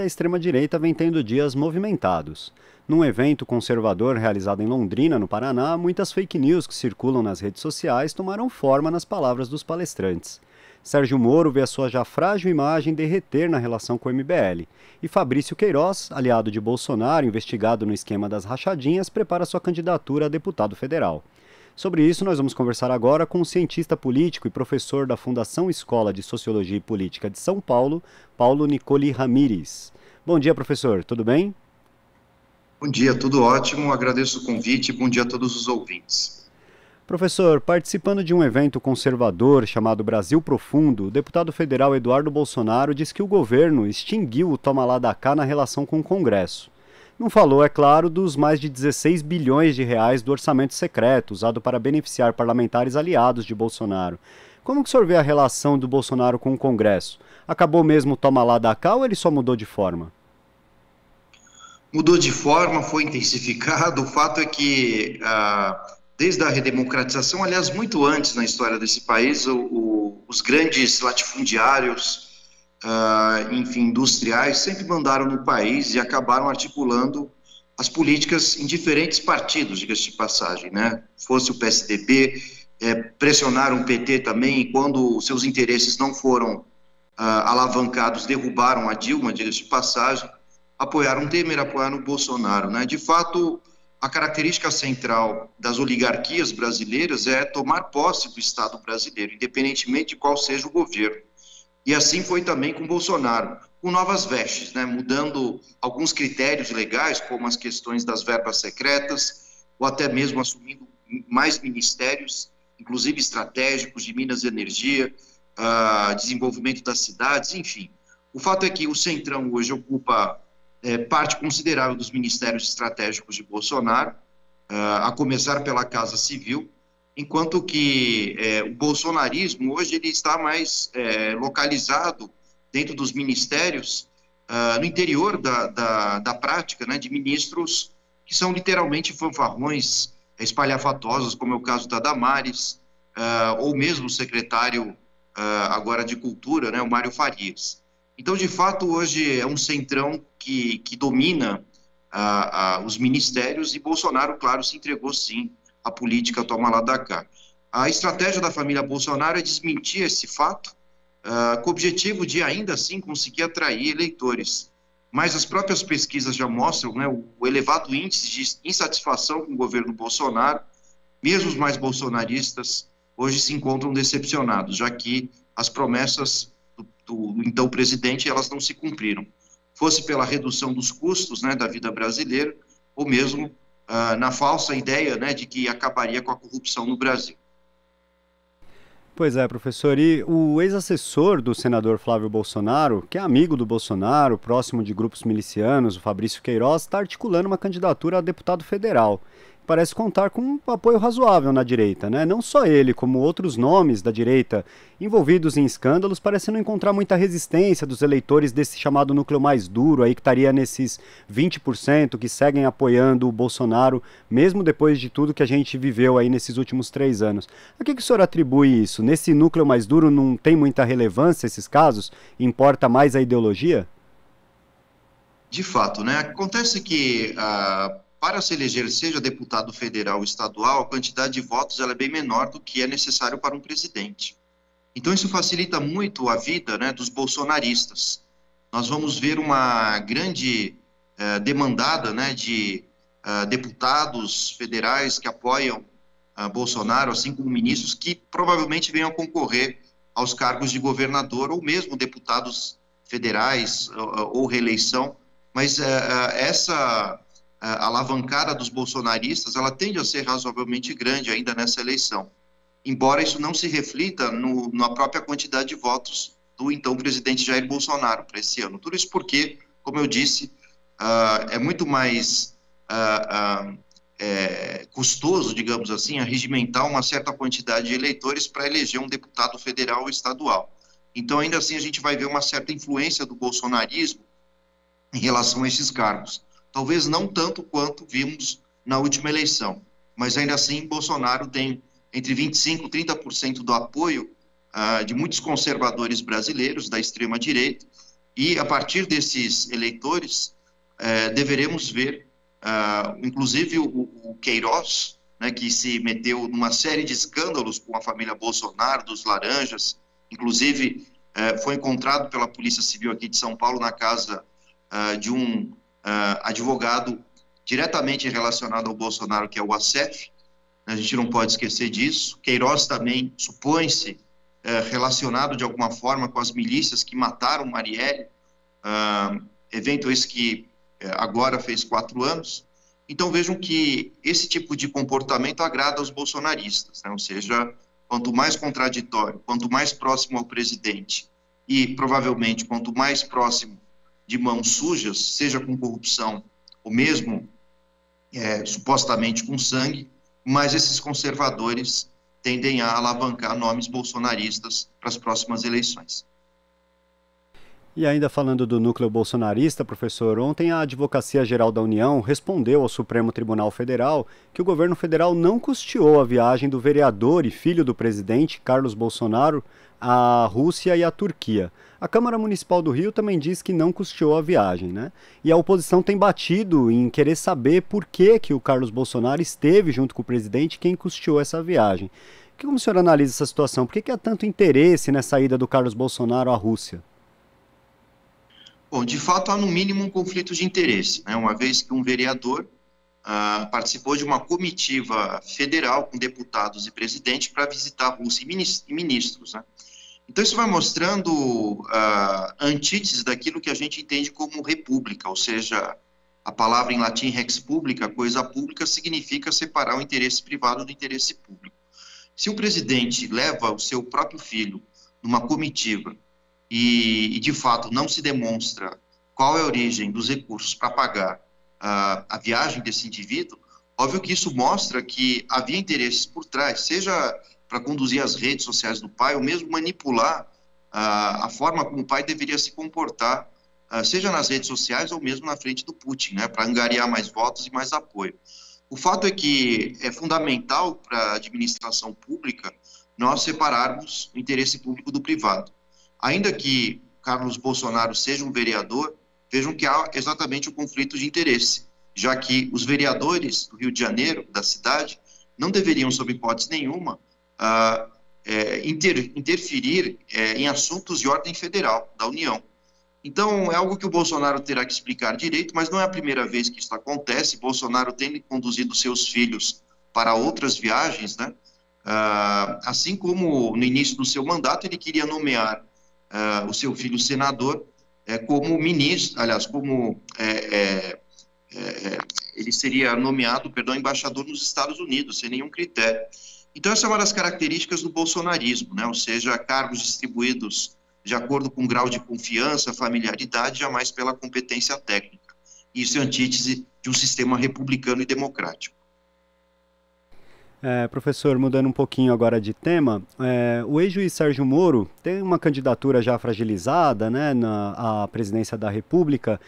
a extrema-direita vem tendo dias movimentados. Num evento conservador realizado em Londrina, no Paraná, muitas fake news que circulam nas redes sociais tomaram forma nas palavras dos palestrantes. Sérgio Moro vê a sua já frágil imagem derreter na relação com o MBL. E Fabrício Queiroz, aliado de Bolsonaro, investigado no esquema das rachadinhas, prepara sua candidatura a deputado federal. Sobre isso, nós vamos conversar agora com o cientista político e professor da Fundação Escola de Sociologia e Política de São Paulo, Paulo Nicoli Ramires. Bom dia, professor. Tudo bem? Bom dia, tudo ótimo. Agradeço o convite e bom dia a todos os ouvintes. Professor, participando de um evento conservador chamado Brasil Profundo, o deputado federal Eduardo Bolsonaro disse que o governo extinguiu o toma lá da cá na relação com o Congresso. Não falou, é claro, dos mais de 16 bilhões de reais do orçamento secreto, usado para beneficiar parlamentares aliados de Bolsonaro. Como que o senhor vê a relação do Bolsonaro com o Congresso? Acabou mesmo o toma lá da cá ou ele só mudou de forma? Mudou de forma, foi intensificado. O fato é que, desde a redemocratização, aliás, muito antes na história desse país, os grandes latifundiários, enfim, industriais, sempre mandaram no país e acabaram articulando as políticas em diferentes partidos, diga-se de passagem, né? Fosse o PSDB, pressionaram o PT também, e quando seus interesses não foram alavancados, derrubaram a Dilma, diga-se de passagem, apoiaram Temer, apoiaram Bolsonaro, né? De fato, a característica central das oligarquias brasileiras é tomar posse do Estado brasileiro, independentemente de qual seja o governo. E assim foi também com Bolsonaro, com novas vestes, né? Mudando alguns critérios legais, como as questões das verbas secretas, ou até mesmo assumindo mais ministérios, inclusive estratégicos de Minas e Energia, desenvolvimento das cidades, enfim. O fato é que o Centrão hoje ocupa parte considerável dos ministérios estratégicos de Bolsonaro, a começar pela Casa Civil, enquanto que o bolsonarismo hoje ele está mais localizado dentro dos ministérios, no interior da prática, né, de ministros que são literalmente fanfarrões, espalhafatosos, como é o caso da Damares, ou mesmo o secretário agora de Cultura, né, o Mário Farias. Então, de fato, hoje é um centrão que domina os ministérios e Bolsonaro, claro, se entregou sim à política toma lá da cá. A estratégia da família Bolsonaro é desmentir esse fato, com o objetivo de ainda assim conseguir atrair eleitores. Mas as próprias pesquisas já mostram, né, o elevado índice de insatisfação com o governo Bolsonaro. Mesmo os mais bolsonaristas hoje se encontram decepcionados, já que as promessas do então presidente, elas não se cumpriram. Fosse pela redução dos custos, né, da vida brasileira, ou mesmo na falsa ideia, né, de que acabaria com a corrupção no Brasil. Pois é, professor. E o ex-assessor do senador Flávio Bolsonaro, que é amigo do Bolsonaro, próximo de grupos milicianos, o Fabrício Queiroz, está articulando uma candidatura a deputado federal. Parece contar com um apoio razoável na direita, né? Não só ele, como outros nomes da direita envolvidos em escândalos parecem não encontrar muita resistência dos eleitores desse chamado núcleo mais duro aí, que estaria nesses 20% que seguem apoiando o Bolsonaro, mesmo depois de tudo que a gente viveu aí nesses últimos 3 anos. A que o senhor atribui isso? Nesse núcleo mais duro não tem muita relevância esses casos? Importa mais a ideologia? De fato, né? Acontece que para se eleger, seja deputado federal ou estadual, a quantidade de votos ela é bem menor do que é necessário para um presidente. Então isso facilita muito a vida, né, dos bolsonaristas. Nós vamos ver uma grande demandada, né, de deputados federais que apoiam Bolsonaro, assim como ministros que provavelmente venham concorrer aos cargos de governador ou mesmo deputados federais ou reeleição. Mas essa alavancada dos bolsonaristas, ela tende a ser razoavelmente grande ainda nessa eleição, embora isso não se reflita na própria quantidade de votos do então presidente Jair Bolsonaro para esse ano. Tudo isso porque, como eu disse, é muito mais custoso, digamos assim, arregimentar uma certa quantidade de eleitores para eleger um deputado federal ou estadual. Então, ainda assim, a gente vai ver uma certa influência do bolsonarismo em relação a esses cargos. Talvez não tanto quanto vimos na última eleição, mas ainda assim Bolsonaro tem entre 25% e 30% do apoio de muitos conservadores brasileiros da extrema-direita E, a partir desses eleitores, deveremos ver, inclusive, o Queiroz, né, que se meteu numa série de escândalos com a família Bolsonaro, dos Laranjas, inclusive foi encontrado pela Polícia Civil aqui de São Paulo na casa de um advogado diretamente relacionado ao Bolsonaro, que é o Assef. A gente não pode esquecer disso. Queiroz também supõe-se relacionado de alguma forma com as milícias que mataram Marielle, evento esse que agora fez 4 anos. Então vejam que esse tipo de comportamento agrada aos bolsonaristas, né? Ou seja, quanto mais contraditório, quanto mais próximo ao presidente e provavelmente quanto mais próximo de mãos sujas, seja com corrupção ou mesmo supostamente com sangue, mais esses conservadores tendem a alavancar nomes bolsonaristas para as próximas eleições. E ainda falando do núcleo bolsonarista, professor, ontem a Advocacia Geral da União respondeu ao Supremo Tribunal Federal que o governo federal não custeou a viagem do vereador e filho do presidente, Carlos Bolsonaro, à Rússia e à Turquia. A Câmara Municipal do Rio também diz que não custeou a viagem, né? E a oposição tem batido em querer saber por que o Carlos Bolsonaro esteve junto com o presidente e quem custeou essa viagem. Como o senhor analisa essa situação? Por que há tanto interesse nessa ida do Carlos Bolsonaro à Rússia? Bom, de fato, há no mínimo um conflito de interesse, né? Uma vez que um vereador participou de uma comitiva federal com deputados e presidente para visitar a Rússia e ministros, né? Então, isso vai mostrando antíteses daquilo que a gente entende como república, ou seja, a palavra em latim rex publica, coisa pública, significa separar o interesse privado do interesse público. Se o presidente leva o seu próprio filho numa comitiva e de fato, não se demonstra qual é a origem dos recursos para pagar a viagem desse indivíduo, óbvio que isso mostra que havia interesses por trás, seja para conduzir as redes sociais do pai, ou mesmo manipular a forma como o pai deveria se comportar, seja nas redes sociais ou mesmo na frente do Putin, né, para angariar mais votos e mais apoio. O fato é que é fundamental para a administração pública nós separarmos o interesse público do privado. Ainda que Carlos Bolsonaro seja um vereador, vejam que há exatamente o conflito de interesse, já que os vereadores do Rio de Janeiro, da cidade, não deveriam, sob hipótese nenhuma, interferir em assuntos de ordem federal da União. Então, é algo que o Bolsonaro terá que explicar direito, mas não é a primeira vez que isso acontece. Bolsonaro tem conduzido seus filhos para outras viagens, né? Assim como no início do seu mandato ele queria nomear o seu filho senador como ministro, aliás, como ele seria nomeado, embaixador nos Estados Unidos, sem nenhum critério. Então, essa é uma das características do bolsonarismo, né? Ou seja, cargos distribuídos de acordo com o grau de confiança, familiaridade, jamais pela competência técnica. Isso é antítese de um sistema republicano e democrático. Professor, mudando um pouquinho agora de tema, o ex-juiz Sérgio Moro tem uma candidatura já fragilizada, né, à presidência da República,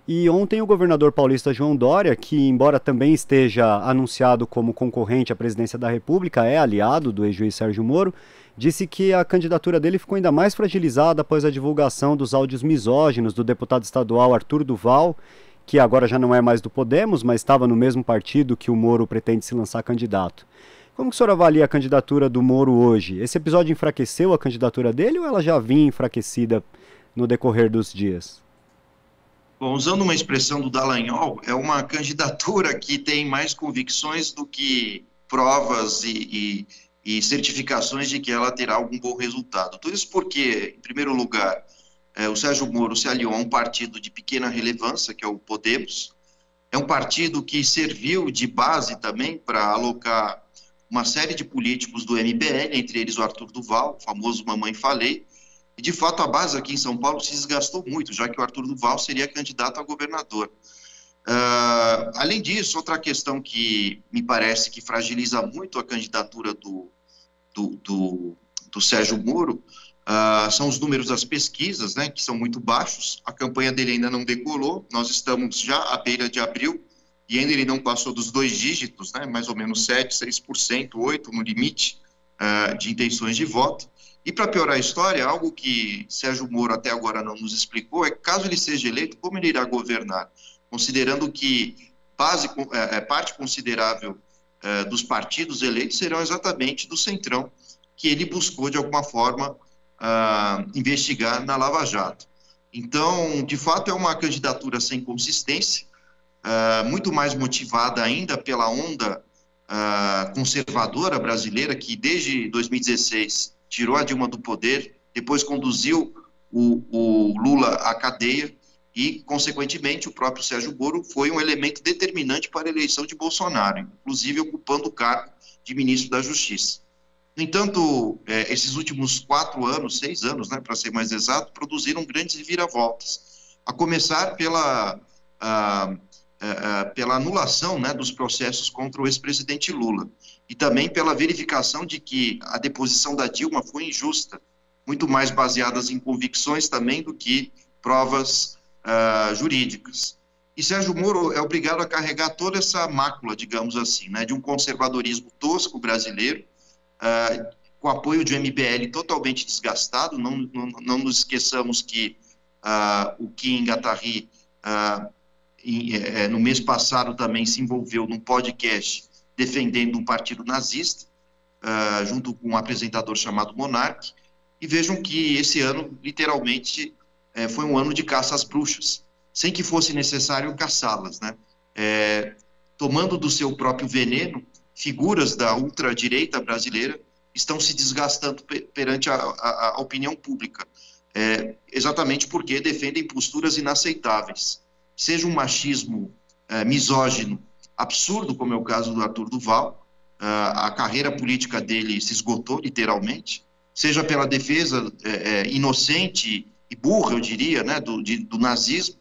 e ontem o governador paulista João Dória, que embora também esteja anunciado como concorrente à presidência da República, é aliado do ex-juiz Sérgio Moro, disse que a candidatura dele ficou ainda mais fragilizada após a divulgação dos áudios misóginos do deputado estadual Arthur Duval, que agora já não é mais do Podemos, mas estava no mesmo partido que o Moro pretende se lançar candidato. Como que o senhor avalia a candidatura do Moro hoje? Esse episódio enfraqueceu a candidatura dele ou ela já vinha enfraquecida no decorrer dos dias? Bom, usando uma expressão do Dallagnol, é uma candidatura que tem mais convicções do que provas e certificações de que ela terá algum bom resultado. Tudo isso porque, em primeiro lugar, o Sérgio Moro se aliou a um partido de pequena relevância, que é o Podemos. É um partido que serviu de base também para alocar uma série de políticos do MBL, entre eles o Arthur Duval, o famoso Mamãe Falei, e de fato a base aqui em São Paulo se desgastou muito, já que o Arthur Duval seria candidato a governador. Além disso, outra questão que me parece que fragiliza muito a candidatura do Sérgio Moro são os números das pesquisas, né, que são muito baixos. A campanha dele ainda não decolou, nós estamos já à beira de abril, e ainda ele não passou dos 2 dígitos, né, mais ou menos 7%, 6%, 8% no limite de intenções de voto. E para piorar a história, algo que Sérgio Moro até agora não nos explicou é que, caso ele seja eleito, como ele irá governar, considerando que parte considerável dos partidos eleitos serão exatamente do Centrão, que ele buscou, de alguma forma, investigar na Lava Jato. Então, de fato, é uma candidatura sem consistência, muito mais motivada ainda pela onda conservadora brasileira, que desde 2016 tirou a Dilma do poder, depois conduziu o Lula à cadeia e, consequentemente, o próprio Sérgio Moro foi um elemento determinante para a eleição de Bolsonaro, inclusive ocupando o cargo de ministro da Justiça. No entanto, esses últimos 6 anos, né, para ser mais exato, produziram grandes reviravoltas, a começar pela anulação, né, dos processos contra o ex-presidente Lula e também pela verificação de que a deposição da Dilma foi injusta, muito mais baseadas em convicções também do que provas jurídicas. E Sérgio Moro é obrigado a carregar toda essa mácula, digamos assim, né, de um conservadorismo tosco brasileiro, com apoio de um MBL totalmente desgastado. Não nos esqueçamos que o Kim Gattari, no mês passado, também se envolveu num podcast defendendo um partido nazista, junto com um apresentador chamado Monark. E vejam que esse ano, literalmente, foi um ano de caça às bruxas, sem que fosse necessário caçá-las, né? Tomando do seu próprio veneno, figuras da ultradireita brasileira estão se desgastando perante a opinião pública, exatamente porque defendem posturas inaceitáveis, seja um machismo misógino absurdo, como é o caso do Arthur Duval, a carreira política dele se esgotou, literalmente, seja pela defesa inocente e burra, eu diria, né, do nazismo,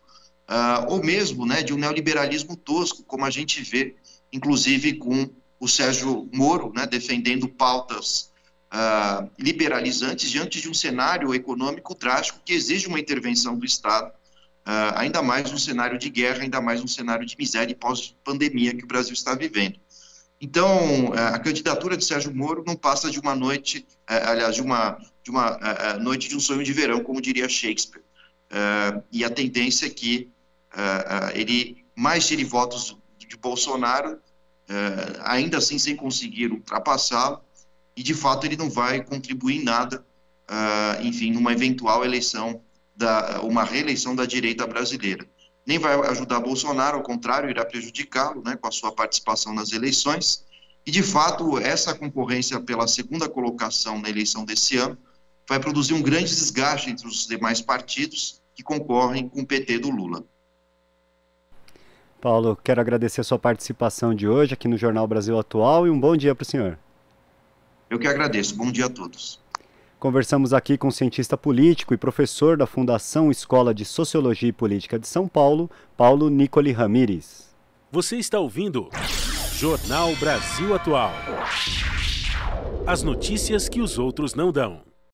ou mesmo, né, de um neoliberalismo tosco, como a gente vê, inclusive, com o Sérgio Moro, né, defendendo pautas liberalizantes diante de um cenário econômico drástico que exige uma intervenção do Estado, ainda mais um cenário de guerra, ainda mais um cenário de miséria e pós-pandemia que o Brasil está vivendo. Então, a candidatura de Sérgio Moro não passa de uma noite, aliás, de uma noite de um sonho de verão, como diria Shakespeare. E a tendência é que ele mais tire votos de Bolsonaro, ainda assim sem conseguir ultrapassá-lo, e de fato ele não vai contribuir em nada, enfim, numa eventual eleição, uma reeleição da direita brasileira. Nem vai ajudar Bolsonaro, ao contrário, irá prejudicá-lo, né, com a sua participação nas eleições. E, de fato, essa concorrência pela segunda colocação na eleição desse ano vai produzir um grande desgaste entre os demais partidos que concorrem com o PT do Lula. Paulo, quero agradecer a sua participação de hoje aqui no Jornal Brasil Atual e um bom dia para o senhor. Eu que agradeço. Bom dia a todos. Conversamos aqui com o cientista político e professor da Fundação Escola de Sociologia e Política de São Paulo, Paulo Nicoli Ramires. Você está ouvindo Jornal Brasil Atual. As notícias que os outros não dão.